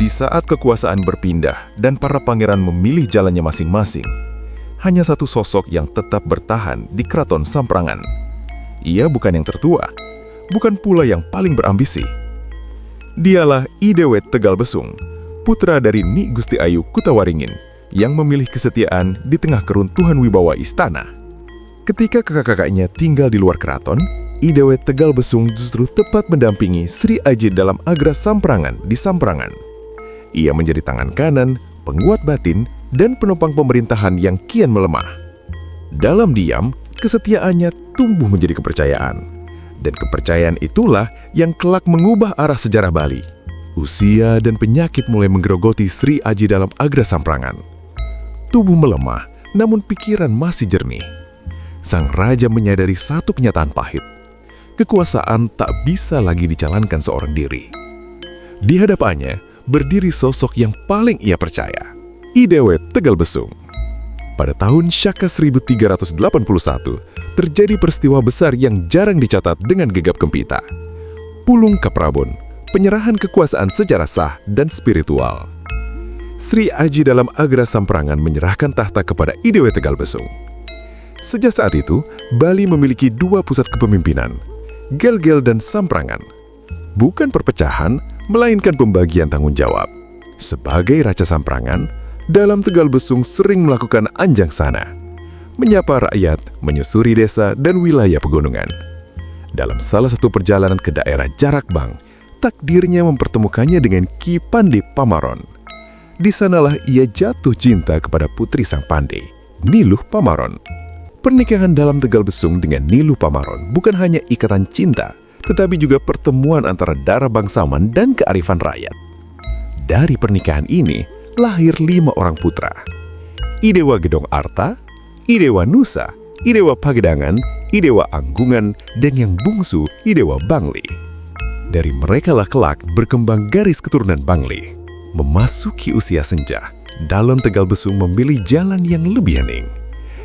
Di saat kekuasaan berpindah dan para pangeran memilih jalannya masing-masing, hanya satu sosok yang tetap bertahan di Keraton Samprangan. Ia bukan yang tertua, bukan pula yang paling berambisi. Dialah I Dewa Tegal Besung, putra dari Nyi Gusti Ayu Kutawaringin, yang memilih kesetiaan di tengah keruntuhan wibawa istana. Ketika kakak-kakaknya tinggal di luar keraton, I Dewa Tegal Besung justru tepat mendampingi Sri Aji dalam agra Samprangan di Samprangan. Ia menjadi tangan kanan, penguat batin, dan penopang pemerintahan yang kian melemah. Dalam diam, kesetiaannya tumbuh menjadi kepercayaan. Dan kepercayaan itulah yang kelak mengubah arah sejarah Bali. Usia dan penyakit mulai menggerogoti Sri Aji dalam agra Samprangan. Tubuh melemah, namun pikiran masih jernih. Sang raja menyadari satu kenyataan pahit. Kekuasaan tak bisa lagi dijalankan seorang diri. Di hadapannya, berdiri sosok yang paling ia percaya, I Dewa Tegal Besung. Pada tahun Syaka 1381, terjadi peristiwa besar yang jarang dicatat dengan gegap gempita. Pulung Kaprabon, penyerahan kekuasaan secara sah dan spiritual. Sri Aji dalam agra Samprangan menyerahkan tahta kepada I Dewa Tegal Besung. Sejak saat itu, Bali memiliki dua pusat kepemimpinan, Gel-Gel dan Samprangan. Bukan perpecahan, melainkan pembagian tanggung jawab. Sebagai Raja Samprangan, dalam Tegal Besung sering melakukan anjang sana, menyapa rakyat, menyusuri desa dan wilayah pegunungan. Dalam salah satu perjalanan ke daerah Jarakbang, takdirnya mempertemukannya dengan Ki Pande Pamaron. Di sanalah ia jatuh cinta kepada putri sang Pande, Niluh Pamaron. Pernikahan dalam Tegal Besung dengan Niluh Pamaron bukan hanya ikatan cinta, tetapi juga pertemuan antara darah bangsawan dan kearifan rakyat. Dari pernikahan ini, lahir 5 orang putra. I Dewa Gedong Arta, I Dewa Nusa, I Dewa Pagedangan, I Dewa Anggungan, dan yang bungsu I Dewa Bangli. Dari merekalah kelak berkembang garis keturunan Bangli. Memasuki usia senja, dalam Tegal Besung memilih jalan yang lebih hening.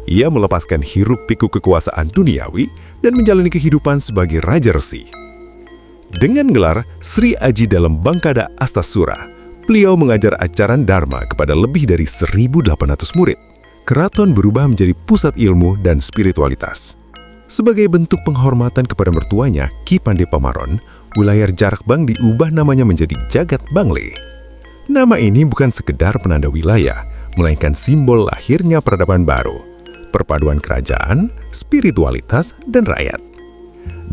Ia melepaskan hiruk-pikuk kekuasaan duniawi dan menjalani kehidupan sebagai Raja Resi. Dengan gelar Sri Aji dalam Bangkada Astasura, beliau mengajar ajaran Dharma kepada lebih dari 1.800 murid. Keraton berubah menjadi pusat ilmu dan spiritualitas. Sebagai bentuk penghormatan kepada mertuanya, Ki Pande Pamaron, wilayah Jarakbang diubah namanya menjadi Jagat Bangli. Nama ini bukan sekedar penanda wilayah, melainkan simbol lahirnya peradaban baru, perpaduan kerajaan, spiritualitas, dan rakyat.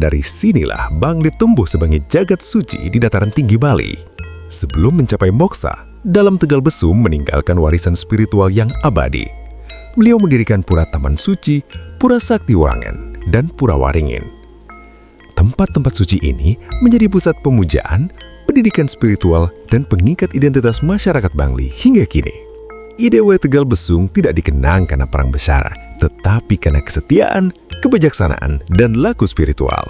Dari sinilah Bangli tumbuh sebagai jagat suci di dataran tinggi Bali. Sebelum mencapai moksa, dalam Tegal Besung meninggalkan warisan spiritual yang abadi. Beliau mendirikan Pura Taman Suci, Pura Sakti Warangen, dan Pura Waringin. Tempat-tempat suci ini menjadi pusat pemujaan, pendidikan spiritual, dan pengikat identitas masyarakat Bangli hingga kini. I Dewa Tegal Besung tidak dikenang karena perang besar, tetapi karena kesetiaan, kebijaksanaan, dan laku spiritual.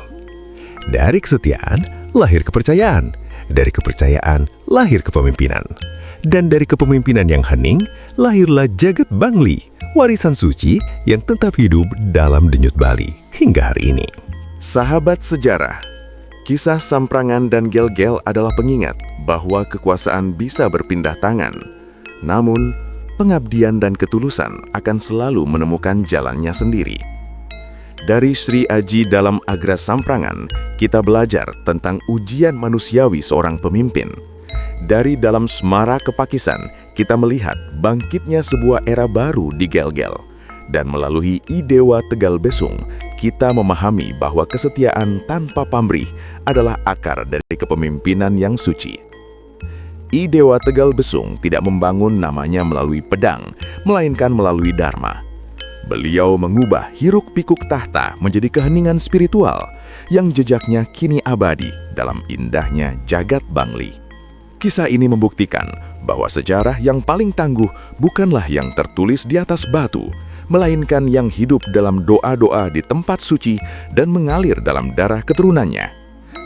Dari kesetiaan, lahir kepercayaan. Dari kepercayaan, lahir kepemimpinan. Dan dari kepemimpinan yang hening, lahirlah Jagat Bangli, warisan suci yang tetap hidup dalam denyut Bali hingga hari ini. Sahabat sejarah, kisah Samprangan dan Gel-Gel adalah pengingat bahwa kekuasaan bisa berpindah tangan. Namun, pengabdian dan ketulusan akan selalu menemukan jalannya sendiri. Dari Sri Aji dalam agra Samprangan, kita belajar tentang ujian manusiawi seorang pemimpin. Dari dalam Semara Kepakisan, kita melihat bangkitnya sebuah era baru di Gel-Gel. Dan melalui I Dewa Tegal Besung, kita memahami bahwa kesetiaan tanpa pamrih adalah akar dari kepemimpinan yang suci. I Dewa Tegal Besung tidak membangun namanya melalui pedang, melainkan melalui Dharma. Beliau mengubah hiruk-pikuk tahta menjadi keheningan spiritual yang jejaknya kini abadi dalam indahnya Jagat Bangli. Kisah ini membuktikan bahwa sejarah yang paling tangguh bukanlah yang tertulis di atas batu, melainkan yang hidup dalam doa-doa di tempat suci dan mengalir dalam darah keturunannya.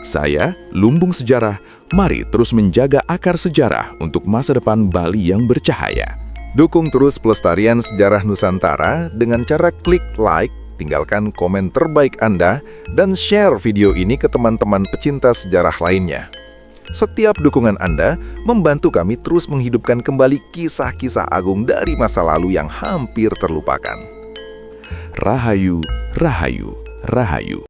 Saya, Lumbung Sejarah, mari terus menjaga akar sejarah untuk masa depan Bali yang bercahaya. Dukung terus pelestarian sejarah Nusantara dengan cara klik like, tinggalkan komen terbaik Anda, dan share video ini ke teman-teman pecinta sejarah lainnya. Setiap dukungan Anda membantu kami terus menghidupkan kembali kisah-kisah agung dari masa lalu yang hampir terlupakan. Rahayu, Rahayu, Rahayu.